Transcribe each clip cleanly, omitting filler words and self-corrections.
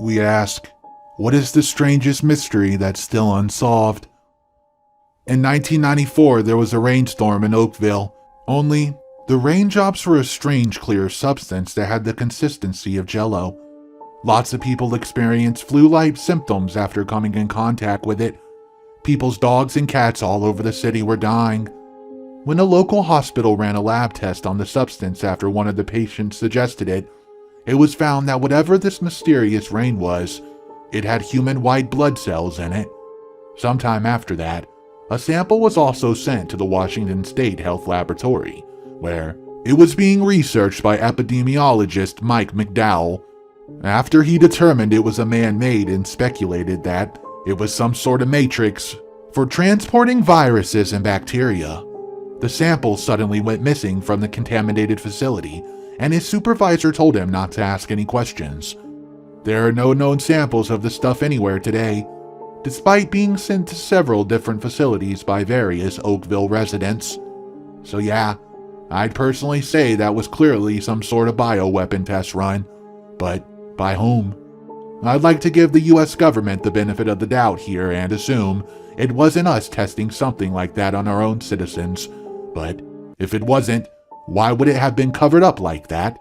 We ask, what is the strangest mystery that's still unsolved? In 1994, there was a rainstorm in Oakville, only the raindrops were a strange clear substance that had the consistency of jello. Lots of people experienced flu-like symptoms after coming in contact with it. People's dogs and cats all over the city were dying. When a local hospital ran a lab test on the substance after one of the patients suggested it, it was found that whatever this mysterious rain was, it had human white blood cells in it. Sometime after that, a sample was also sent to the Washington State Health Laboratory, where it was being researched by epidemiologist Mike McDowell. After he determined it was a man-made and speculated that it was some sort of matrix for transporting viruses and bacteria, the sample suddenly went missing from the contaminated facility, and his supervisor told him not to ask any questions. There are no known samples of the stuff anywhere today, despite being sent to several different facilities by various Oakville residents. So yeah, I'd personally say that was clearly some sort of bioweapon test run, but by whom? I'd like to give the US government the benefit of the doubt here and assume it wasn't us testing something like that on our own citizens, but if it wasn't, why would it have been covered up like that?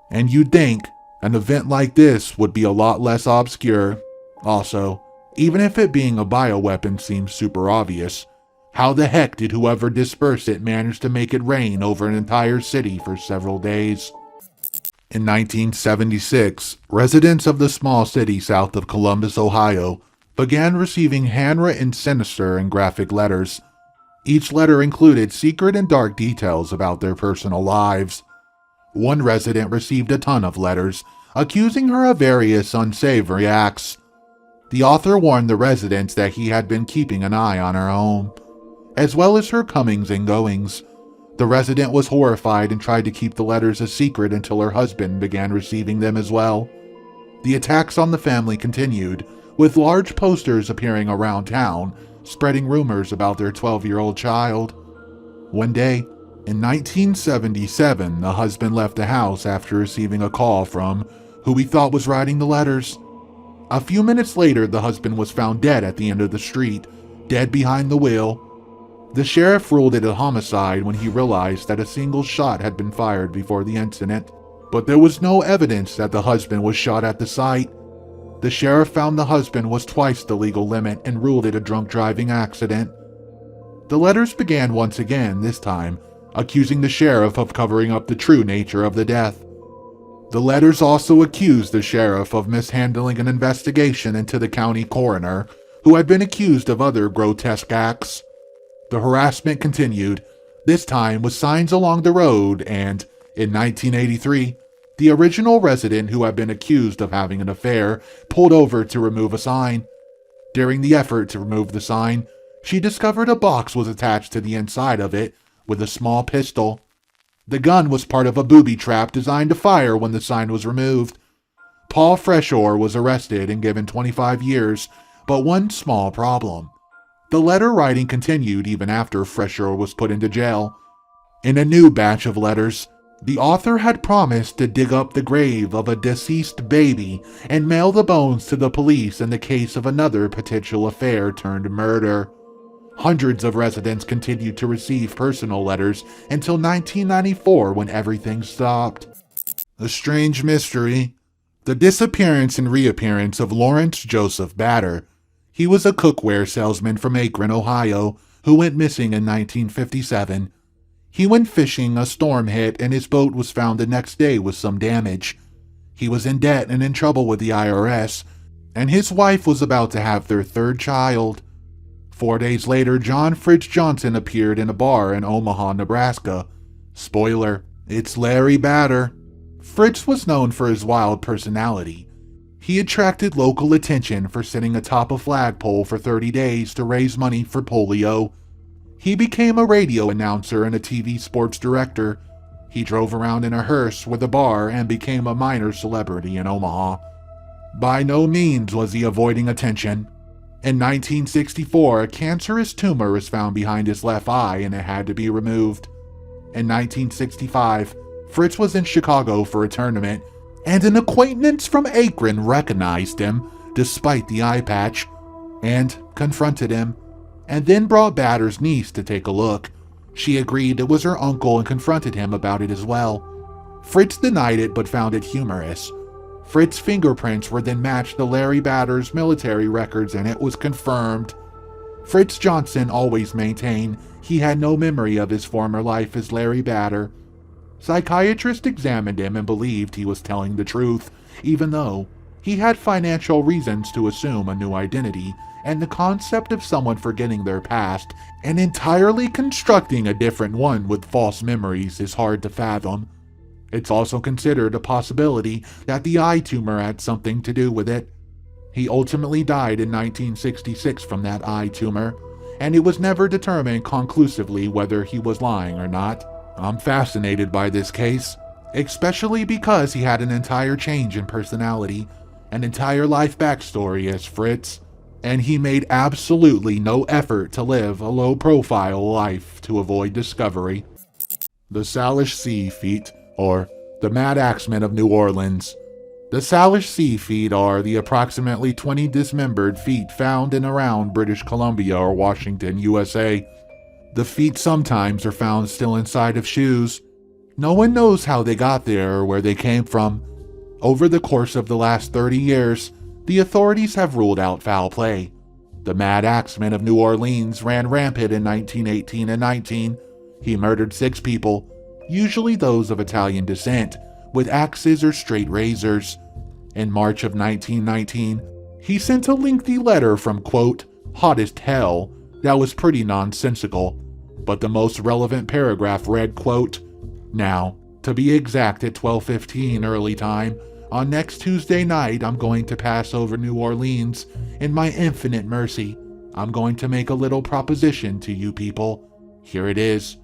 And you'd think an event like this would be a lot less obscure. Also, even if it being a bioweapon seems super obvious, how the heck did whoever dispersed it manage to make it rain over an entire city for several days? In 1976, residents of the small city south of Columbus, Ohio, began receiving handwritten sinister and graphic letters. Each letter included secret and dark details about their personal lives. One resident received a ton of letters, accusing her of various unsavory acts. The author warned the residents that he had been keeping an eye on her home, as well as her comings and goings. The resident was horrified and tried to keep the letters a secret until her husband began receiving them as well. The attacks on the family continued, with large posters appearing around town, spreading rumors about their 12-year-old child. One day, in 1977, the husband left the house after receiving a call from who he thought was writing the letters. A few minutes later, the husband was found dead at the end of the street, dead behind the wheel. The sheriff ruled it a homicide when he realized that a single shot had been fired before the incident, but there was no evidence that the husband was shot at the site. The sheriff found the husband was twice the legal limit and ruled it a drunk driving accident. The letters began once again, this time accusing the sheriff of covering up the true nature of the death. The letters also accused the sheriff of mishandling an investigation into the county coroner, who had been accused of other grotesque acts. The harassment continued, this time with signs along the road, and in 1983, the original resident who had been accused of having an affair pulled over to remove a sign. During the effort to remove the sign, she discovered a box was attached to the inside of it with a small pistol. The gun was part of a booby trap designed to fire when the sign was removed. Paul Freshore was arrested and given 25 years, but one small problem. The letter writing continued even after Freshore was put into jail. In a new batch of letters, the author had promised to dig up the grave of a deceased baby and mail the bones to the police in the case of another potential affair turned murder. Hundreds of residents continued to receive personal letters until 1994 when everything stopped. A strange mystery. The disappearance and reappearance of Lawrence Joseph Batter. He was a cookware salesman from Akron, Ohio, who went missing in 1957. He went fishing, a storm hit, and his boat was found the next day with some damage. He was in debt and in trouble with the IRS, and his wife was about to have their third child. 4 days later, John Fritz Johnson appeared in a bar in Omaha, Nebraska. Spoiler, it's Larry Batter. Fritz was known for his wild personality. He attracted local attention for sitting atop a flagpole for 30 days to raise money for polio. He became a radio announcer and a TV sports director. He drove around in a hearse with a bar and became a minor celebrity in Omaha. By no means was he avoiding attention. In 1964, a cancerous tumor was found behind his left eye and it had to be removed. In 1965, Fritz was in Chicago for a tournament, and an acquaintance from Akron recognized him despite the eye patch and confronted him, and then brought Batter's niece to take a look. She agreed it was her uncle and confronted him about it as well. Fritz denied it but found it humorous. Fritz's fingerprints were then matched to Larry Batter's military records and it was confirmed. Fritz Johnson always maintained he had no memory of his former life as Larry Batter. Psychiatrists examined him and believed he was telling the truth, even though he had financial reasons to assume a new identity, and the concept of someone forgetting their past and entirely constructing a different one with false memories is hard to fathom. It's also considered a possibility that the eye tumor had something to do with it. He ultimately died in 1966 from that eye tumor, and it was never determined conclusively whether he was lying or not. I'm fascinated by this case, especially because he had an entire change in personality, an entire life backstory as Fritz, and he made absolutely no effort to live a low-profile life to avoid discovery. The Salish Sea Feet, or the Mad Axemen of New Orleans. The Salish Sea Feet are the approximately 20 dismembered feet found in around British Columbia or Washington, USA. The feet sometimes are found still inside of shoes. No one knows how they got there or where they came from. Over the course of the last 30 years, the authorities have ruled out foul play. The Mad Axeman of New Orleans ran rampant in 1918 and 19. He murdered 6 people, usually those of Italian descent, with axes or straight razors. In March of 1919, he sent a lengthy letter from, quote, hottest hell that was pretty nonsensical, but the most relevant paragraph read, quote, now, to be exact at 12:15 early time, on next Tuesday night I'm going to pass over New Orleans. In my infinite mercy, I'm going to make a little proposition to you people. Here it is.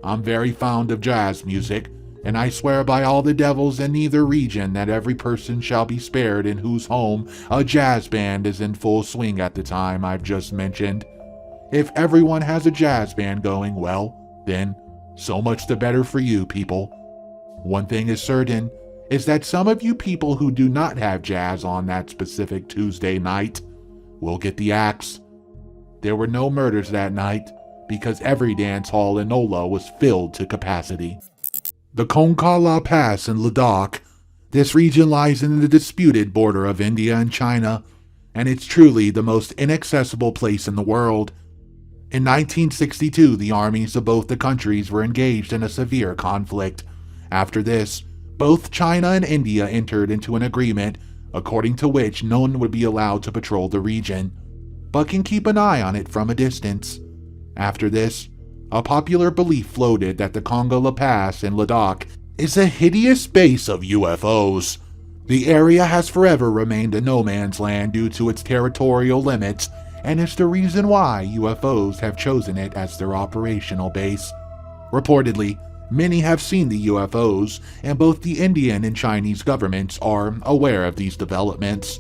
I'm very fond of jazz music, and I swear by all the devils in either region that every person shall be spared in whose home a jazz band is in full swing at the time I've just mentioned. If everyone has a jazz band going, well, then so much the better for you people. One thing is certain, is that some of you people who do not have jazz on that specific Tuesday night will get the axe. There were no murders that night, because every dance hall in Nola was filled to capacity. The Konkala Pass in Ladakh. This region lies in the disputed border of India and China, and it's truly the most inaccessible place in the world. In 1962, the armies of both the countries were engaged in a severe conflict. After this, both China and India entered into an agreement according to which no one would be allowed to patrol the region, but can keep an eye on it from a distance. After this, a popular belief floated that the Konkala Pass in Ladakh is a hideous base of UFOs. The area has forever remained a no man's land due to its territorial limits, and it's the reason why UFOs have chosen it as their operational base. Reportedly, many have seen the UFOs, and both the Indian and Chinese governments are aware of these developments.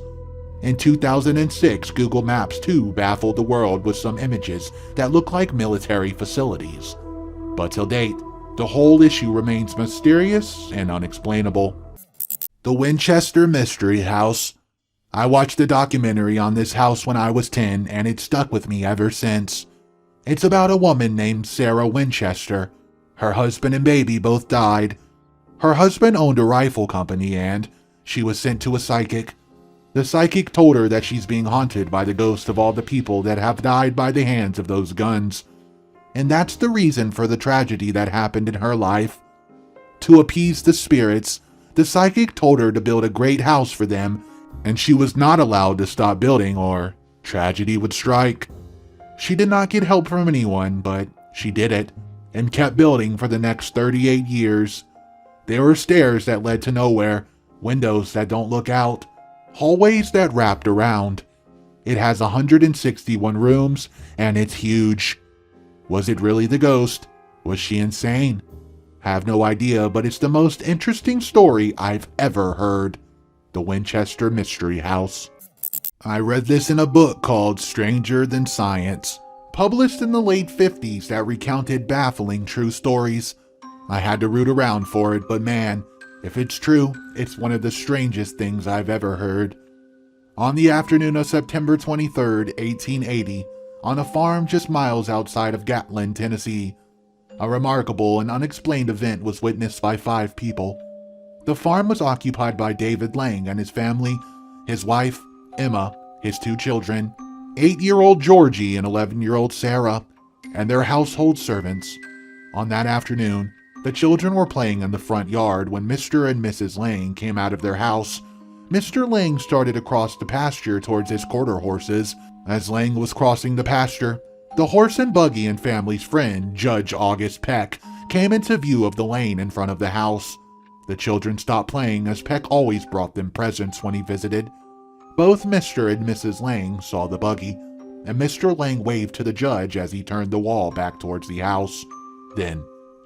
In 2006, Google Maps too baffled the world with some images that look like military facilities. But till date, the whole issue remains mysterious and unexplainable. The Winchester Mystery House. I watched a documentary on this house when I was 10, and it stuck with me ever since. It's about a woman named Sarah Winchester. Her husband and baby both died. Her husband owned a rifle company, and she was sent to a psychic. The psychic told her that she's being haunted by the ghosts of all the people that have died by the hands of those guns. And that's the reason for the tragedy that happened in her life. To appease the spirits, the psychic told her to build a great house for them, and she was not allowed to stop building or tragedy would strike. She did not get help from anyone, but she did it, and kept building for the next 38 years. There were stairs that led to nowhere, windows that don't look out, hallways that wrapped around. It has 161 rooms, and it's huge. Was it really the ghost? Was she insane? Have no idea, but it's the most interesting story I've ever heard. The Winchester Mystery House. I read this in a book called Stranger Than Science, published in the late 50s, that recounted baffling true stories. I had to root around for it, but man, If it's true, it's one of the strangest things I've ever heard. On the afternoon of September 23rd, 1880, on a farm just miles outside of Gatlin, Tennessee, a remarkable and unexplained event was witnessed by 5 people. The farm was occupied by David Lang and his family, his wife, Emma, his 2 children, 8-year-old Georgie and 11-year-old Sarah, and their household servants. On that afternoon, the children were playing in the front yard when Mr. and Mrs. Lang came out of their house. Mr. Lang started across the pasture towards his quarter horses. As Lang was crossing the pasture, the horse and buggy and family's friend, Judge August Peck, came into view of the lane in front of the house. The children stopped playing as Peck always brought them presents when he visited. Both Mr. and Mrs. Lang saw the buggy, and Mr. Lang waved to the judge as he turned the wall back towards the house. Then,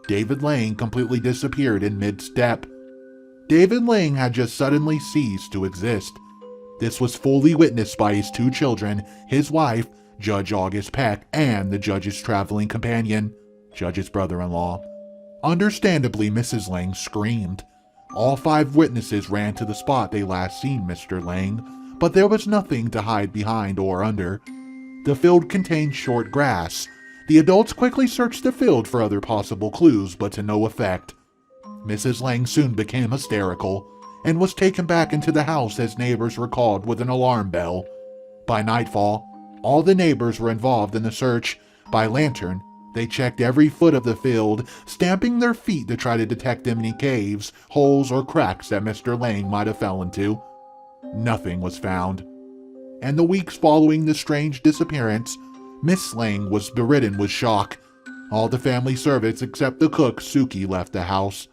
David Lang completely disappeared in mid-step. David Lang had just suddenly ceased to exist. This was fully witnessed by his 2 children, his wife, Judge August Peck, and the judge's traveling companion, Judge's brother-in-law. Understandably, Mrs. Lang screamed. All 5 witnesses ran to the spot they last seen Mr. Lang, but there was nothing to hide behind or under. The field contained short grass. The adults quickly searched the field for other possible clues, but to no effect. Mrs. Lang soon became hysterical and was taken back into the house as neighbors were called with an alarm bell. By nightfall, all the neighbors were involved in the search. By lantern, they checked every foot of the field, stamping their feet to try to detect any caves, holes, or cracks that Mr. Lang might have fell into. Nothing was found. And the weeks following the strange disappearance, Miss Lang was bedridden with shock. All the family servants except the cook, Suki, left the house.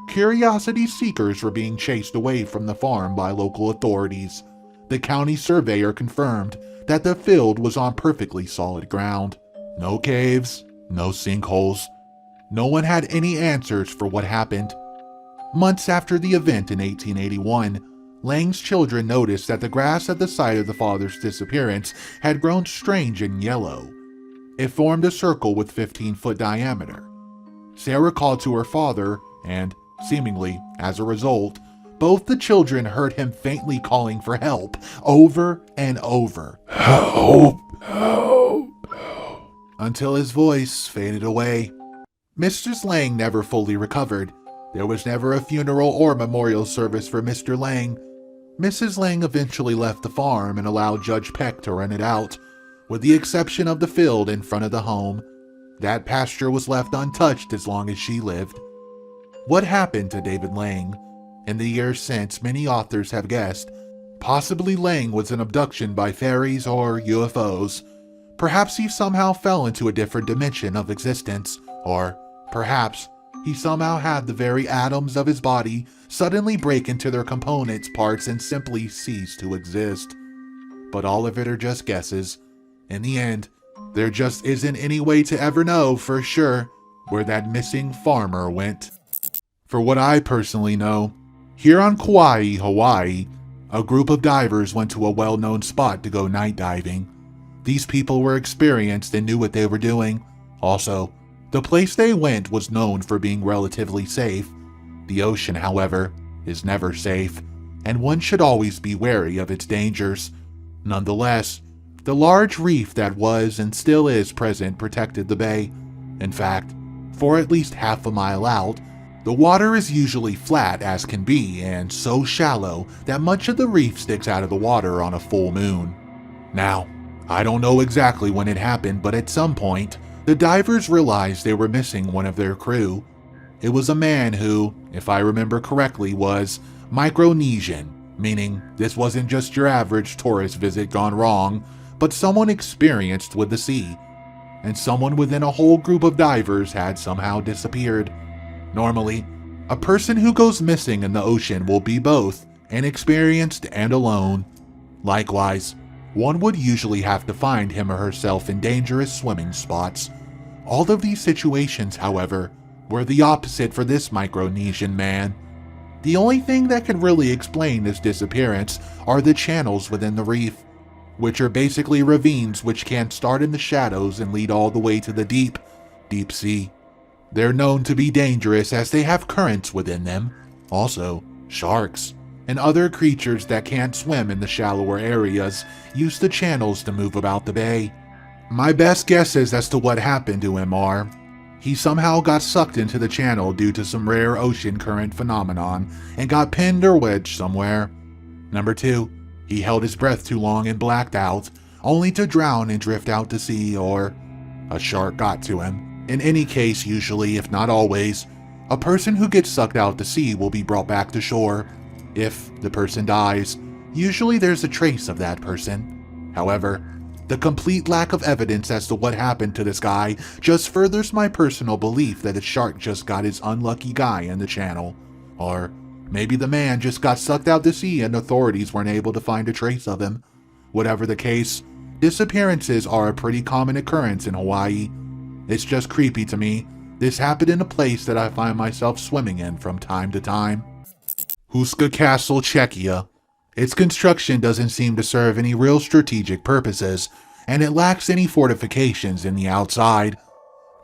Curiosity seekers were being chased away from the farm by local authorities. The county surveyor confirmed that the field was on perfectly solid ground. No caves, no sinkholes. No one had any answers for what happened. Months after the event in 1881, Lang's children noticed that the grass at the site of the father's disappearance had grown strange and yellow. It formed a circle with 15-foot diameter. Sarah called to her father, and, seemingly as a result, both the children heard him faintly calling for help over and over. Help! Help! Help! Until his voice faded away. Mrs. Lang never fully recovered. There was never a funeral or memorial service for Mr. Lang. Mrs. Lang eventually left the farm and allowed Judge Peck to rent it out. With the exception of the field in front of the home, that pasture was left untouched as long as she lived. What happened to David Lang? In the years since, many authors have guessed. Possibly Lang was an abduction by fairies or UFOs. Perhaps he somehow fell into a different dimension of existence. Or perhaps he somehow had the very atoms of his body suddenly break into their components parts and simply cease to exist. But all of it are just guesses. In the end, there just isn't any way to ever know for sure where that missing farmer went. For what I personally know, here on Kauai, Hawaii, a group of divers went to a well-known spot to go night diving. These people were experienced and knew what they were doing. Also, the place they went was known for being relatively safe. The ocean, however, is never safe, and one should always be wary of its dangers. Nonetheless, the large reef that was and still is present protected the bay. In fact, for at least half a mile out, the water is usually flat as can be and so shallow that much of the reef sticks out of the water on a full moon. Now, I don't know exactly when it happened, but at some point, the divers realized they were missing one of their crew. It was a man who, if I remember correctly, was Micronesian, meaning this wasn't just your average tourist visit gone wrong, but someone experienced with the sea. And someone within a whole group of divers had somehow disappeared. Normally, a person who goes missing in the ocean will be both inexperienced and alone. Likewise, one would usually have to find him or herself in dangerous swimming spots. All of these situations, however, were the opposite for this Micronesian man. The only thing that can really explain this disappearance are the channels within the reef, which are basically ravines which can start in the shadows and lead all the way to the deep sea. They're known to be dangerous as they have currents within them. Also, sharks and other creatures that can't swim in the shallower areas use the channels to move about the bay. My best guesses as to what happened to him are: he somehow got sucked into the channel due to some rare ocean current phenomenon and got pinned or wedged somewhere. Number 2, he held his breath too long and blacked out, only to drown and drift out to sea, or a shark got to him. In any case, usually, if not always, a person who gets sucked out to sea will be brought back to shore. If the person dies, usually there's a trace of that person. However, the complete lack of evidence as to what happened to this guy just furthers my personal belief that a shark just got his unlucky guy in the channel. Or maybe the man just got sucked out to sea and authorities weren't able to find a trace of him. Whatever the case, disappearances are a pretty common occurrence in Hawaii. It's just creepy to me. This happened in a place that I find myself swimming in from time to time. Huska Castle, Czechia. Its construction doesn't seem to serve any real strategic purposes, and it lacks any fortifications in the outside.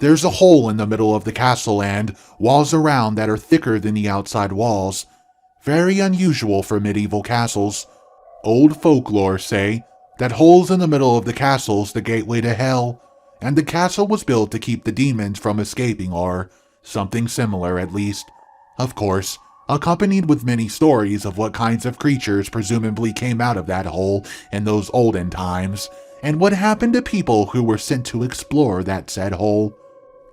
There's a hole in the middle of the castle and walls around that are thicker than the outside walls. Very unusual for medieval castles. Old folklore say that holes in the middle of the castle's the gateway to hell, and the castle was built to keep the demons from escaping, or something similar at least. Of course, accompanied with many stories of what kinds of creatures presumably came out of that hole in those olden times, and what happened to people who were sent to explore that said hole.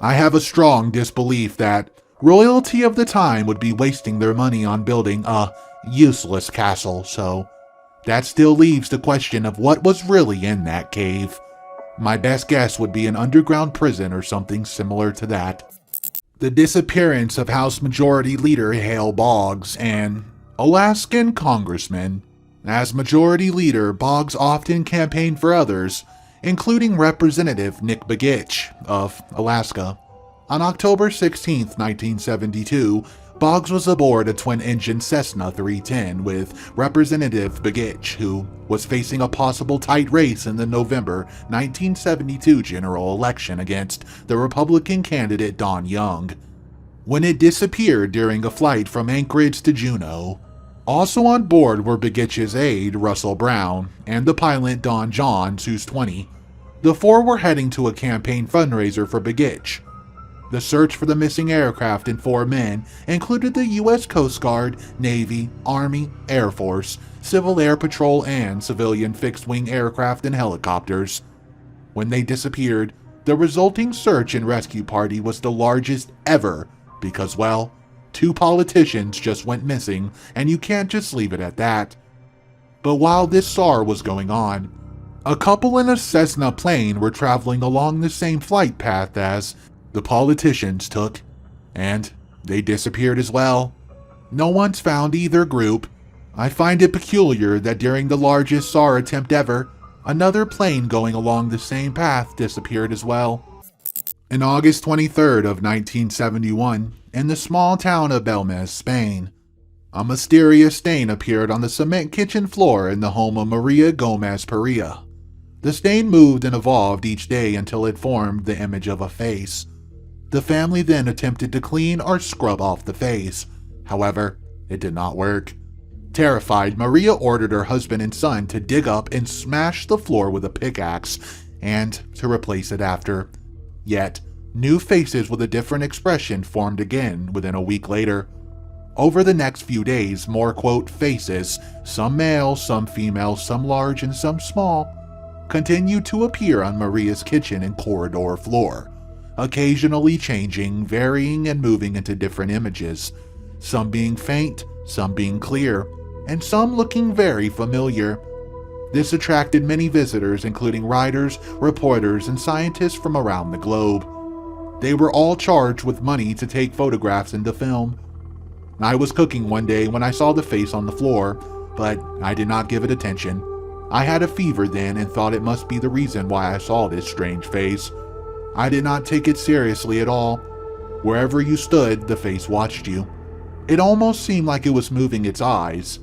I have a strong disbelief that royalty of the time would be wasting their money on building a useless castle, so that still leaves the question of what was really in that cave. My best guess would be an underground prison or something similar to that. The disappearance of House Majority Leader Hale Boggs, an Alaskan congressman. As Majority Leader, Boggs often campaigned for others, including Representative Nick Begich of Alaska. On October 16, 1972, Boggs was aboard a twin-engine Cessna 310 with Representative Begich, who was facing a possible tight race in the November 1972 general election against the Republican candidate Don Young, when it disappeared during a flight from Anchorage to Juneau. Also on board were Begich's aide, Russell Brown, and the pilot Don Johns, who's 20. The four were heading to a campaign fundraiser for Begich. The search for the missing aircraft and 4 men included the U.S. Coast Guard, Navy, Army, Air Force, Civil Air Patrol, and civilian fixed-wing aircraft and helicopters. When they disappeared, the resulting search and rescue party was the largest ever because, well, 2 politicians just went missing, and you can't just leave it at that. But while this SAR was going on, a couple in a Cessna plane were traveling along the same flight path as the politicians took, and they disappeared as well. No one's found either group. I find it peculiar that during the largest SAR attempt ever, another plane going along the same path disappeared as well. On August 23rd of 1971, in the small town of Belmez, Spain, a mysterious stain appeared on the cement kitchen floor in the home of Maria Gomez Perea. The stain moved and evolved each day until it formed the image of a face. The family then attempted to clean or scrub off the face. However, it did not work. Terrified, Maria ordered her husband and son to dig up and smash the floor with a pickaxe and to replace it after. Yet, new faces with a different expression formed again within a week later. Over the next few days, more, quote, faces, some male, some female, some large, and some small, continued to appear on Maria's kitchen and corridor floor, occasionally changing, varying, and moving into different images, some being faint, some being clear, and some looking very familiar. This attracted many visitors, including writers, reporters, and scientists from around the globe. They were all charged with money to take photographs and to film. I was cooking one day when I saw the face on the floor, but I did not give it attention. I had a fever then and thought it must be the reason why I saw this strange face. I did not take it seriously at all. Wherever you stood, the face watched you. It almost seemed like it was moving its eyes.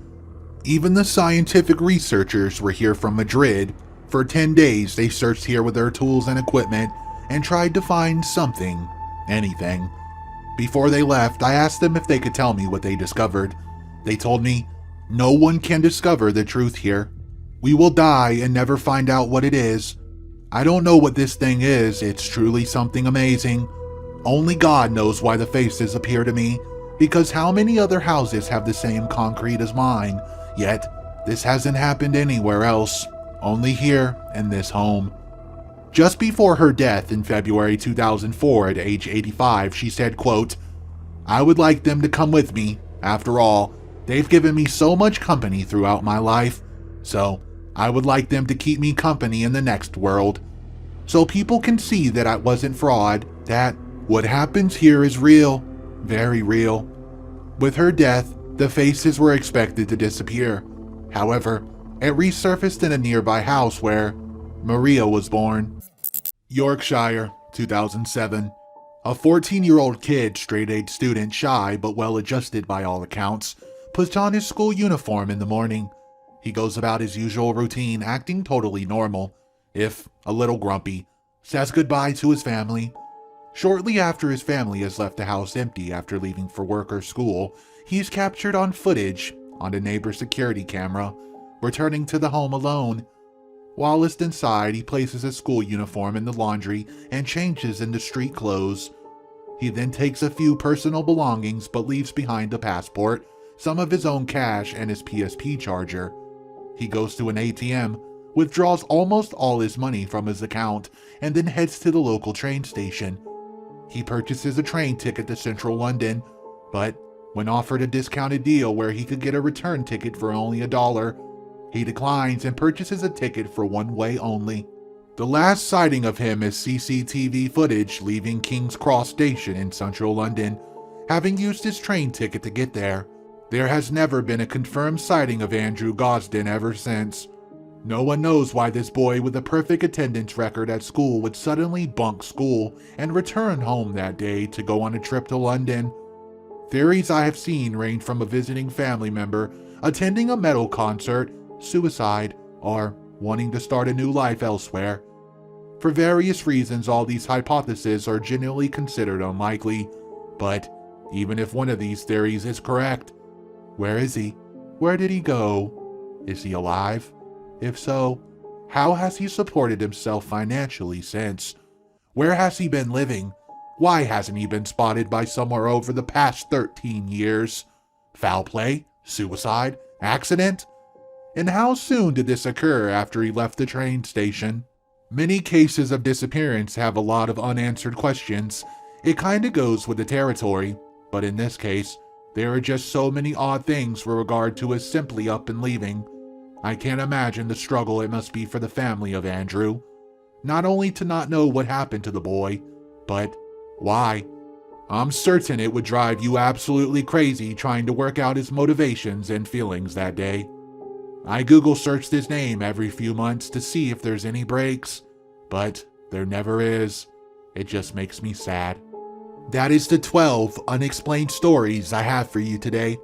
Even the scientific researchers were here from Madrid. For 10 days, they searched here with their tools and equipment and tried to find something, anything. Before they left, I asked them if they could tell me what they discovered. They told me, "No one can discover the truth here. We will die and never find out what it is. I don't know what this thing is. It's truly something amazing. Only God knows why the faces appear to me, because how many other houses have the same concrete as mine? Yet, this hasn't happened anywhere else, only here in this home." Just before her death in February 2004 at age 85, she said, quote, "I would like them to come with me. After all, they've given me so much company throughout my life, so I would like them to keep me company in the next world. So people can see that I wasn't fraud, that what happens here is real, very real." With her death, the faces were expected to disappear. However, it resurfaced in a nearby house where Maria was born. Yorkshire, 2007. A 14-year-old kid, straight-A student, shy but well-adjusted by all accounts, puts on his school uniform in the morning. He goes about his usual routine, acting totally normal, if a little grumpy, says goodbye to his family. Shortly after his family has left the house empty after leaving for work or school, he's captured on footage on a neighbor's security camera, returning to the home alone. Whilst inside, he places his school uniform in the laundry and changes into street clothes. He then takes a few personal belongings but leaves behind a passport, some of his own cash, and his PSP charger. He goes to an ATM, withdraws almost all his money from his account, and then heads to the local train station. He purchases a train ticket to central London, but when offered a discounted deal where he could get a return ticket for only $1, he declines and purchases a ticket for one way only. The last sighting of him is CCTV footage leaving King's Cross Station in central London, having used his train ticket to get there. There has never been a confirmed sighting of Andrew Gosden ever since. No one knows why this boy with a perfect attendance record at school would suddenly bunk school and return home that day to go on a trip to London. Theories I have seen range from a visiting family member, attending a metal concert, suicide, or wanting to start a new life elsewhere. For various reasons, all these hypotheses are generally considered unlikely, but even if one of these theories is correct, where is he? Where did he go? Is he alive? If so, how has he supported himself financially since? Where has he been living? Why hasn't he been spotted by somewhere over the past 13 years? Foul play? Suicide? Accident? And how soon did this occur after he left the train station? Many cases of disappearance have a lot of unanswered questions. It kinda goes with the territory, but in this case, there are just so many odd things with regard to his simply up and leaving. I can't imagine the struggle it must be for the family of Andrew. Not only to not know what happened to the boy, but why. I'm certain it would drive you absolutely crazy trying to work out his motivations and feelings that day. I Google searched his name every few months to see if there's any breaks, but there never is. It just makes me sad. That is the 12 unexplained stories I have for you today.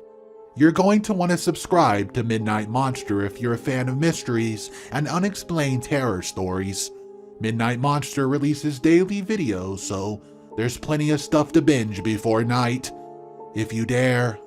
You're going to want to subscribe to Midnight Monster if you're a fan of mysteries and unexplained terror stories. Midnight Monster releases daily videos, so there's plenty of stuff to binge before night. If you dare.